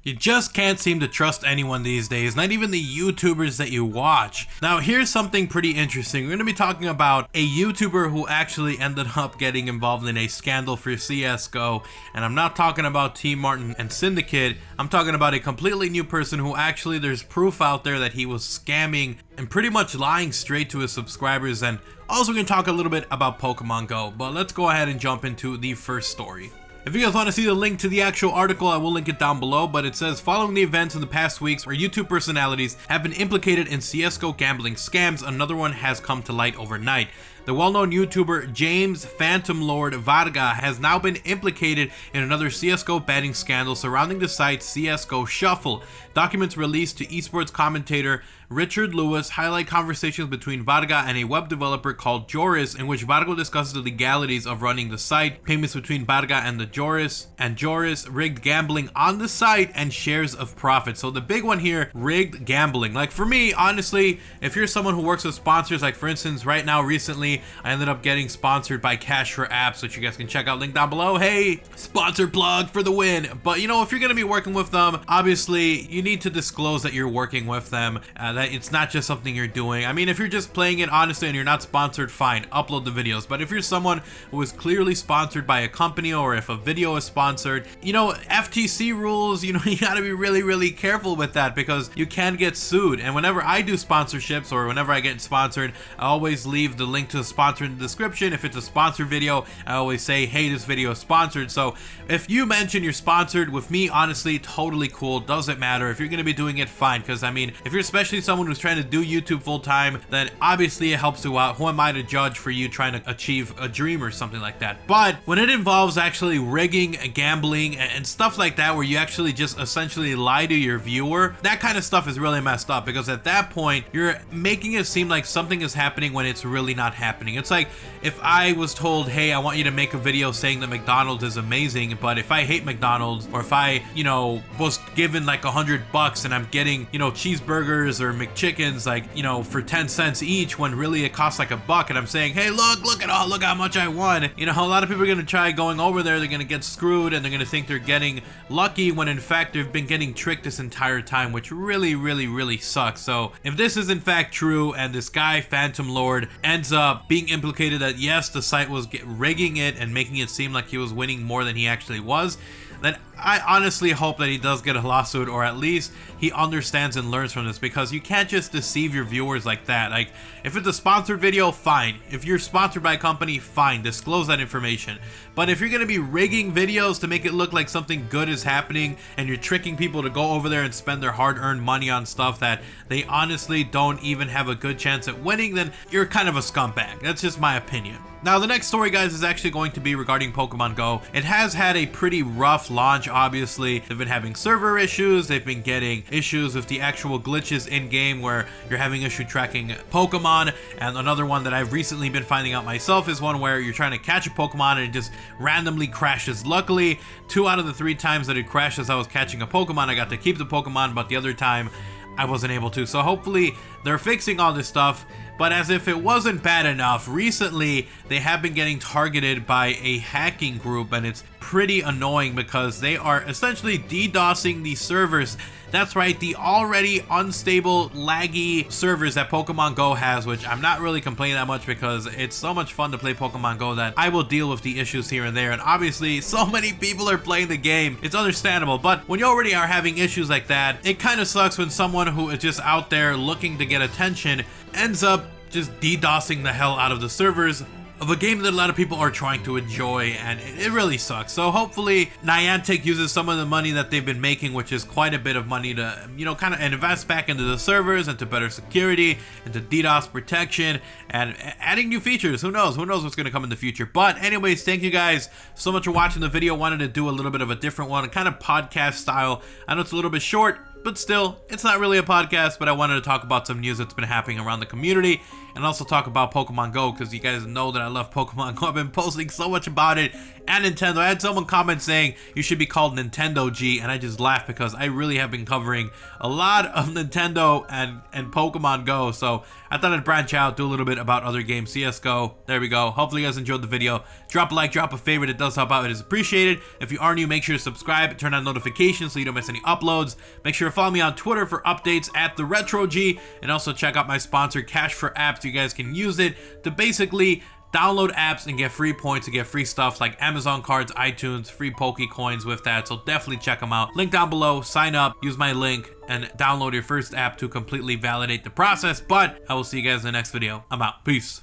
You just can't seem to trust anyone these days, not even the YouTubers that you watch. Now here's something pretty interesting. We're going to be talking about a YouTuber who actually ended up getting involved in a scandal for CSGO, and I'm not talking about Team Martin and Syndicate. I'm talking about a completely new person who actually there's proof out there that he was scamming and pretty much lying straight to his subscribers. And also we're going to talk a little bit about Pokemon Go, but let's go ahead and jump into the first story. If you guys want to see the link to the actual article, I will link it down below, but it says, following the events in the past weeks where YouTube personalities have been implicated in CSGO gambling scams, another one has come to light overnight. The well-known YouTuber James Phantoml0rd Varga has now been implicated in another CSGO betting scandal surrounding the site CSGO Shufffle. Documents released to esports commentator RetrOG highlight conversations between Varga and a web developer called Joris, in which Varga discusses the legalities of running the site, payments between Varga and Joris, rigged gambling on the site, and shares of profit. So the big one here, rigged gambling. Like for me, honestly, if you're someone who works with sponsors, like for instance, right now, recently, I ended up getting sponsored by Cash for Apps, which you guys can check out, link down below. Hey, sponsor plug for the win. But you know, if you're going to be working with them, obviously you need to disclose that you're working with them, that it's not just something you're doing. I mean, if you're just playing it honestly and you're not sponsored, fine, upload the videos. But if you're someone who is clearly sponsored by a company, or if a video is sponsored, you know, FTC rules, you know, you got to be really careful with that, because you can get sued. And whenever I do sponsorships, or whenever I get sponsored, I always leave the link to the sponsor in the description. If it's a sponsored video, I always say, hey, this video is sponsored. So if you mention you're sponsored with me, honestly, totally cool, doesn't matter. If you're going to be doing it, fine, because I mean, if you're especially someone who's trying to do YouTube full time, then obviously it helps you out. Who am I to judge for you trying to achieve a dream or something like that? But when it involves actually rigging, gambling, and stuff like that, where you actually just essentially lie to your viewer, that kind of stuff is really messed up, because at that point you're making it seem like something is happening when it's really not happening. It's like if I was told, hey, I want you to make a video saying that McDonald's is amazing, but if I hate McDonald's, or if I, you know, was given like $100 and I'm getting, you know, cheeseburgers or McChickens, like, you know, for 10 cents each, when really it costs like $1, and I'm saying, hey, look how much I won. You know, a lot of people are going to try going over there, they're going to get screwed, and they're going to think they're getting lucky, when in fact they've been getting tricked this entire time, which really sucks. So if this is in fact true, and this guy Phantoml0rd ends up being implicated that yes, the site was rigging it and making it seem like he was winning more than he actually was, then I honestly hope that he does get a lawsuit, or at least he understands and learns from this, because you can't just deceive your viewers like that. Like, if it's a sponsored video, fine. If you're sponsored by a company, fine, disclose that information. But if you're going to be rigging videos to make it look like something good is happening, and you're tricking people to go over there and spend their hard-earned money on stuff that they honestly don't even have a good chance at winning, then you're kind of a scumbag. That's just my opinion. Now, the next story, guys, is actually going to be regarding Pokemon Go. It has had a pretty rough launch, obviously. They've been having server issues, they've been getting issues with the actual glitches in-game where you're having issue tracking Pokemon, and another one that I've recently been finding out myself is one where you're trying to catch a Pokemon and it just randomly crashes. Luckily, 2 out of the 3 times that it crashed as I was catching a Pokemon, I got to keep the Pokemon, but the other time, I wasn't able to. So hopefully, they're fixing all this stuff. But as if it wasn't bad enough, recently they have been getting targeted by a hacking group, and it's pretty annoying because they are essentially DDoSing the servers. That's right, the already unstable, laggy servers that Pokemon Go has, which I'm not really complaining that much because it's so much fun to play Pokemon Go that I will deal with the issues here and there. And obviously, so many people are playing the game. It's understandable, but when you already are having issues like that, it kind of sucks when someone who is just out there looking to get attention ends up just DDoSing the hell out of the servers of a game that a lot of people are trying to enjoy, and it really sucks. So hopefully Niantic uses some of the money that they've been making, which is quite a bit of money, to, you know, kind of invest back into the servers, into better security, into DDoS protection, and adding new features. Who knows what's going to come in the future. But anyways, thank you guys so much for watching the video. Wanted to do a little bit of a different one, kind of podcast style. I know it's a little bit short, but still, it's not really a podcast, but I wanted to talk about some news that's been happening around the community, and also talk about Pokemon Go, because you guys know that I love Pokemon Go. I've been posting so much about it and Nintendo. I had someone comment saying you should be called Nintendo G, and I just laughed because I really have been covering a lot of Nintendo and Pokemon Go, so I thought I'd branch out, do a little bit about other games. CSGO, there we go. Hopefully you guys enjoyed the video. Drop a like, drop a favorite, it does help out, it is appreciated. If you are new, make sure to subscribe, turn on notifications so you don't miss any uploads. Make sure to follow me on Twitter for updates at TheRetrOG, and also check out my sponsor Cash for Apps. You guys can use it to basically download apps and get free points and get free stuff like Amazon cards, iTunes, free Poke Coins with that, so definitely check them out. Link down below, sign up, use my link, and download your first app to completely validate the process. But I will see you guys in the next video. I'm out. Peace.